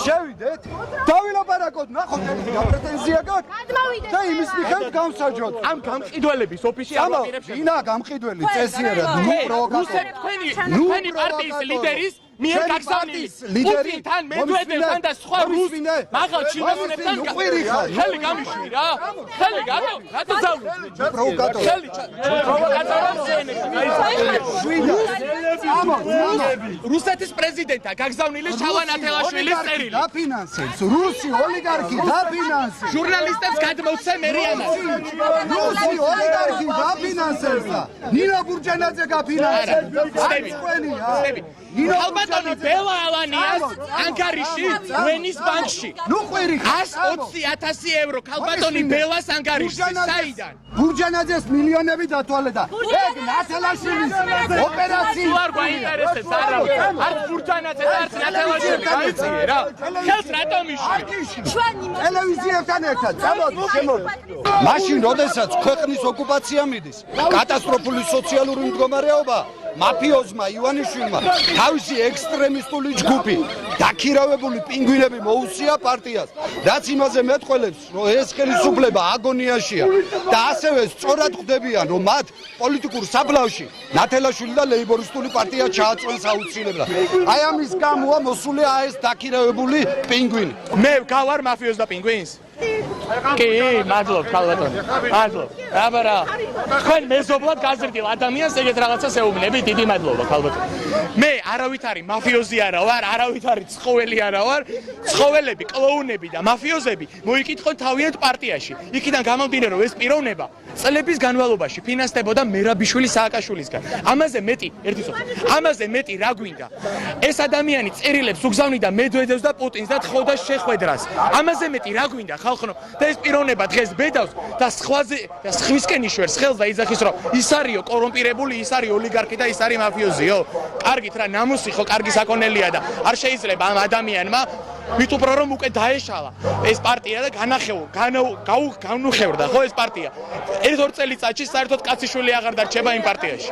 შევიდეთ დავილაპარაკოთ ნახოთ რა პრეტენზია გაქვს და იმის მიხედვით გავსაჯოთ ამ გამყიდველების ოფისში ამაპირებს ვინა გამყიდველი წესიერად ნუ პროვოკატორი თქვენი პარტიის ლიდერის მიერ გაგზავნილი პუტინთან მედვედევთან და სხვა რუს მაღალ ჩინოვნებთან ხელი გამიშვი რა ხელი რატო ძავნი პროვოკატორი ხელი რუსეთის პრეზიდენტა გაგზავნილი შავან ათელაშვილის წერილი დაფინანსებს რუსი ოლიგარქი დაფინანსებს ჟურნალისტებს გადმოცე მერიანას რუსი ოლიგარქი დაფინანსებს და ნინა გურჯანაძე გაფინანსებს ალბათონი ბელა ალანიას ანგარიში ვენის ბანკში ნუ ყვირი 120,000 ევრო ქალბატონი ბელას ანგარიში საიდან გურჯანაძეს მილიონები დათვალე და ეგ ნათელაშვილის ოპერაცია არ გვაინტერესებს არც გურჯანაძე და არც ნათელაშვილი გაიწიე რა ხელს რატომ იშლი ტელევიზიებთან ერთად წამოდი მაშინ როდესაც ქვეყნის ოკუპაცია მიდის კატასტროფული სოციალური მდგომარეობა მაფიოზმა ივანიშვილმა თავისი ექსტრემისტული ჯგუფი დაქირავებული პინგვინები მოუსია პარტიას რაც იმაზე მეტყველებს რომ ეს ხელისუფლება აგონიაშია და ასევე სწორად ხვდებიან რომ მათ პოლიტიკურ საბლავში ნათელაშვილი და ლეიბორისტული პარტია ჩააწვენს აუცილებლად აი ამის გამოა მოსულია ეს დაქირავებული პინგვინი მე გავარ მაფიოზ და პინგვინს კი მადლობ ქალბატონი მადლობ აბარა თქვენ მეზობლად გაზრდილ ადამიანს ეგეთ რაღაცას ეუბნები დიდი მადლობა ქალბატონი მე არავითარი მაფიოზი არა ვარ არავითარი ცხოველი არა ვარ ცხოველები კლოუნები და მაფიოზები მოიკითხოთ თავიანთ პარტიაში იქიდან გამომდინარე რომ ეს პიროვნება წლების განმავლობაში ფინანსდებოდა მერაბიშვილის სააკაშვილისგან ამაზე მეტი რა გვინდა ეს ადამიანი წერილებს უგზავნიდა მედვედევს და პუტინს და თხოვდა შეხვედრას ამაზე მეტი რა გვინდა ხალხო და ეს პიროვნება დღეს ბედავს და სხვისკენ იშვერს ხელს და იძახის რომ ის არისო კორუმპირებული ის არის ოლიგარქი და ის არის მაფიოზიო კარგით რა ნამუსი ხო კარგი საკონელია და არ შეიძლება ამ ადამიანმა მით უფრო რომ უკვე დაეშალა ეს პარტია და განუხევრდა ხო ეს პარტია ერთ-ორ წელიწადში საერთოდ კაციშვილი აღარ დარჩება იმ პარტიაში